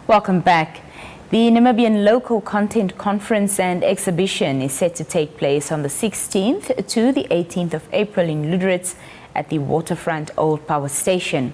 Welcome back. The Namibian Local Content Conference and Exhibition is set to take place on the 16th to the 18th of April in Luderitz at the Waterfront Old Power Station.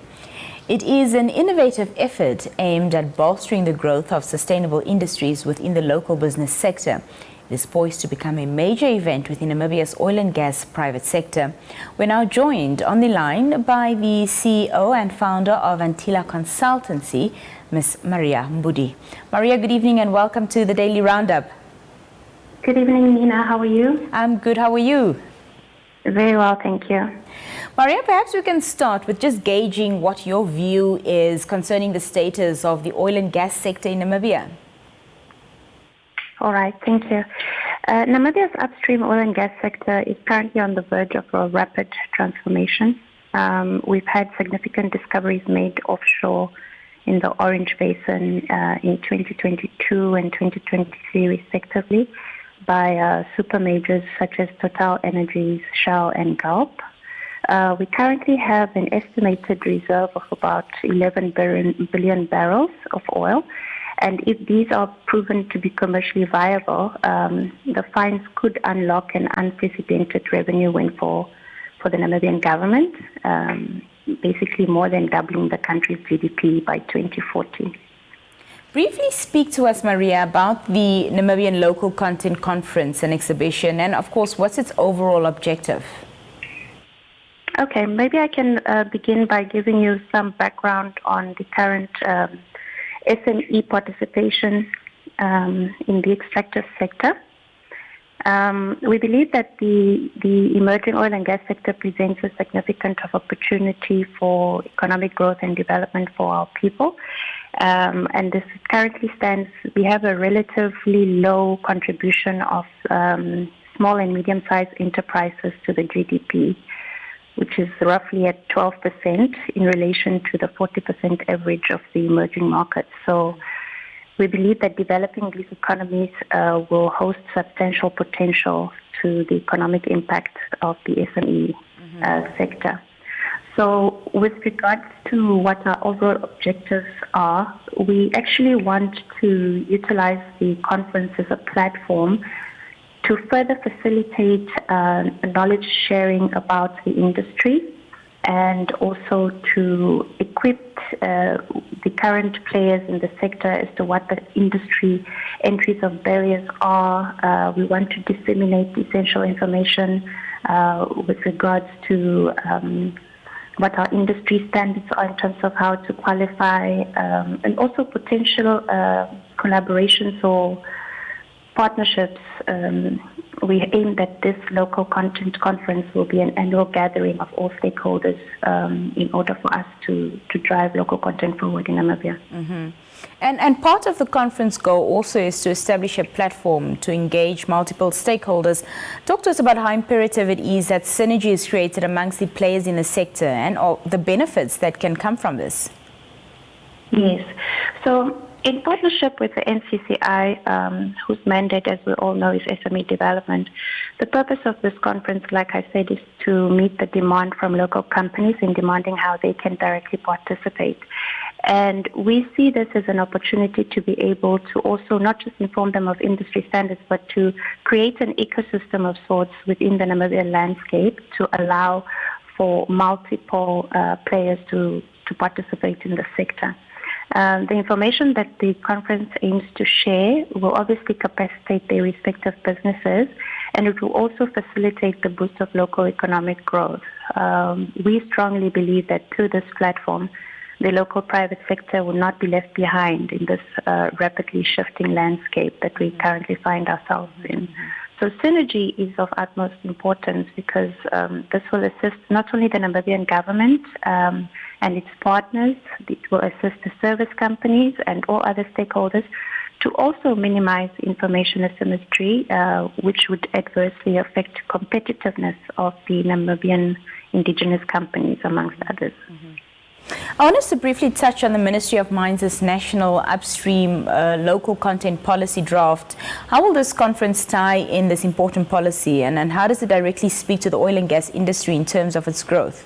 It is an innovative effort aimed at bolstering the growth of sustainable industries within the local business sector. It is poised to become a major event within Namibia's oil and gas private sector. We're now joined on the line by the CEO and founder of Antila Consultancy, Ms. Maria Mbudi. Maria, good evening and welcome to the Daily Roundup. Good evening, Nina. How are you? I'm good. How are you? Very well, thank you. Maria, perhaps we can start with just gauging what your view is concerning the status of the oil and gas sector in Namibia. All right, thank you. Namibia's upstream oil and gas sector is currently on the verge of a rapid transformation. We've had significant discoveries made offshore in the Orange Basin in 2022 and 2023 respectively by super majors such as Total Energies, Shell and Galp. We currently have an estimated reserve of about 11 billion barrels of oil. And if these are proven to be commercially viable, the finds could unlock an unprecedented revenue windfall for the Namibian government, basically more than doubling the country's GDP by 2040. Briefly speak to us, Maria, about the Namibian Local Content Conference and Exhibition, and of course, what's its overall objective? Okay, maybe I can begin by giving you some background on the current SME participation in the extractive sector. We believe that the emerging oil and gas sector presents a significant opportunity for economic growth and development for our people. And this currently stands, we have a relatively low contribution of small and medium-sized enterprises to the GDP, which is roughly at 12% in relation to the 40% average of the emerging markets. So we believe that developing these economies will host substantial potential to the economic impact of the SME sector. So with regards to what our overall objectives are, we actually want to utilize the conference as a platform to further facilitate knowledge sharing about the industry and also to equip the current players in the sector as to what the industry entries of barriers are. We want to disseminate essential information with regards to what our industry standards are in terms of how to qualify and also potential collaborations or partnerships. We aim that this local content conference will be an annual gathering of all stakeholders in order for us to drive local content forward in Namibia. And part of the conference goal also is to establish a platform to engage multiple stakeholders. Talk to us about how imperative it is that synergy is created amongst the players in the sector and all the benefits that can come from this. Yes. So in partnership with the NCCI, whose mandate, as we all know, is SME development, the purpose of this conference, like I said, is to meet the demand from local companies in demanding how they can directly participate. And we see this as an opportunity to be able to also not just inform them of industry standards, but to create an ecosystem of sorts within the Namibian landscape to allow for multiple players to participate in the sector. The information that the conference aims to share will obviously capacitate their respective businesses, and it will also facilitate the boost of local economic growth. We strongly believe that through this platform, the local private sector will not be left behind in this rapidly shifting landscape that we currently find ourselves in. So synergy is of utmost importance because this will assist not only the Namibian government and its partners, it will assist the service companies and all other stakeholders to also minimize information asymmetry, which would adversely affect competitiveness of the Namibian indigenous companies, amongst others. I want us to briefly touch on the Ministry of Mines' national upstream local content policy draft. How will this conference tie in this important policy, and how does it directly speak to the oil and gas industry in terms of its growth?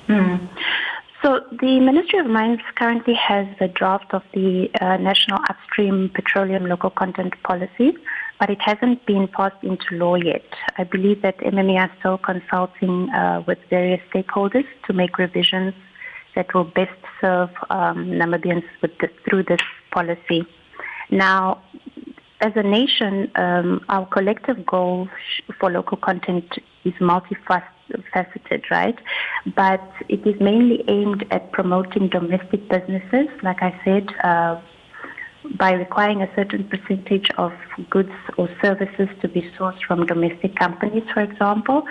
So the Ministry of Mines currently has the draft of the National Upstream Petroleum Local Content Policy, but it hasn't been passed into law yet. I believe that MME are still consulting with various stakeholders to make revisions that will best serve Namibians through this policy. Now, as a nation, our collective goal for local content is multifaceted, right? But it is mainly aimed at promoting domestic businesses, like I said, by requiring a certain percentage of goods or services to be sourced from domestic companies, for example.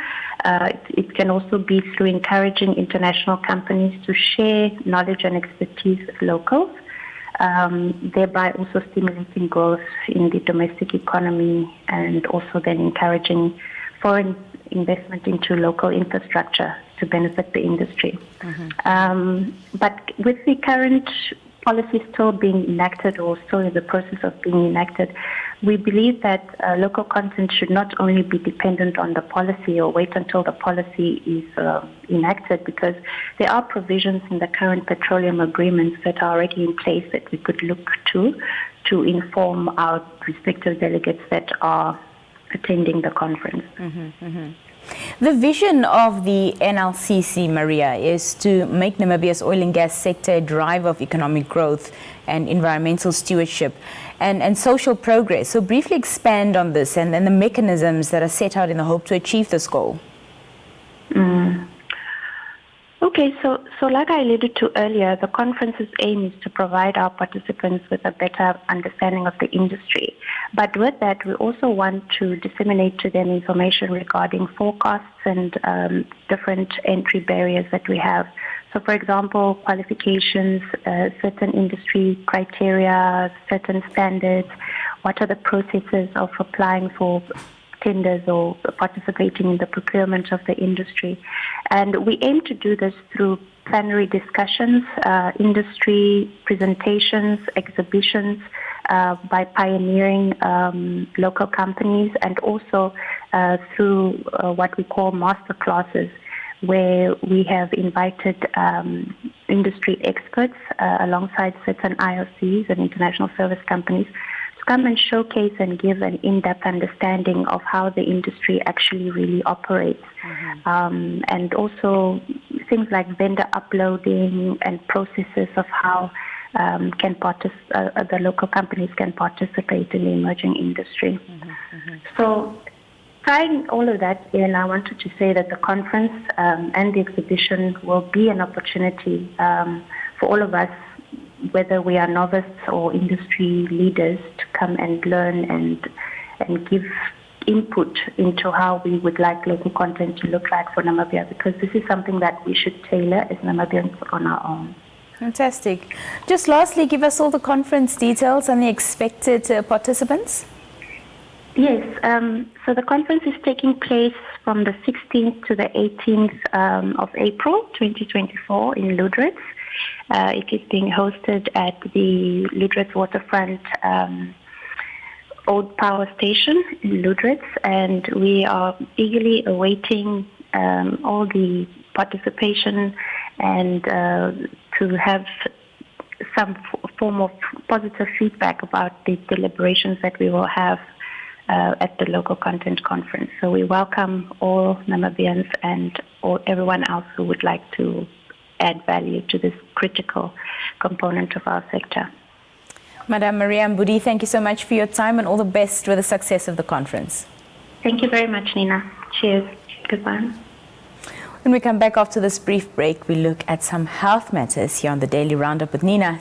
It can also be through encouraging international companies to share knowledge and expertise with locals, thereby also stimulating growth in the domestic economy and also then encouraging foreign investment into local infrastructure to benefit the industry. But with the current policy still being enacted or still in the process of being enacted, we believe that local content should not only be dependent on the policy or wait until the policy is enacted, because there are provisions in the current petroleum agreements that are already in place that we could look to inform our respective delegates that are attending the conference. The vision of the NLCC, Maria, is to make Namibia's oil and gas sector a driver of economic growth and environmental stewardship and social progress. So briefly expand on this and the mechanisms that are set out in the hope to achieve this goal. Okay, so like I alluded to earlier, the conference's aim is to provide our participants with a better understanding of the industry. But with that, we also want to disseminate to them information regarding forecasts and different entry barriers that we have. So, for example, qualifications, certain industry criteria, certain standards, what are the processes of applying for tenders or participating in the procurement of the industry. And we aim to do this through plenary discussions, industry presentations, exhibitions, by pioneering local companies, and also through what we call master classes, where we have invited industry experts alongside certain IOCs and international service companies come and showcase and give an in-depth understanding of how the industry actually really operates. And also things like vendor uploading and processes of how the local companies can participate in the emerging industry. So tying all of that in, I wanted to say that the conference and the exhibition will be an opportunity for all of us, whether we are novice or industry leaders, to come and learn and give input into how we would like local content to look like for Namibia, because this is something that we should tailor as Namibians on our own. Fantastic. Just lastly, give us all the conference details and the expected participants. Yes, so the conference is taking place from the 16th to the 18th of April 2024 in Luderitz. It is being hosted at the Luderitz Waterfront Old Power Station in Luderitz, and we are eagerly awaiting all the participation and to have some form of positive feedback about the deliberations that we will have at the local content conference. So we welcome all Namibians and everyone else who would like to add value to this critical component of our sector. Madam Maria Mbudi, thank you so much for your time and all the best with the success of the conference. Thank you very much, Nina. Cheers. Goodbye. When we come back after this brief break, we look at some health matters here on the Daily Roundup with Nina.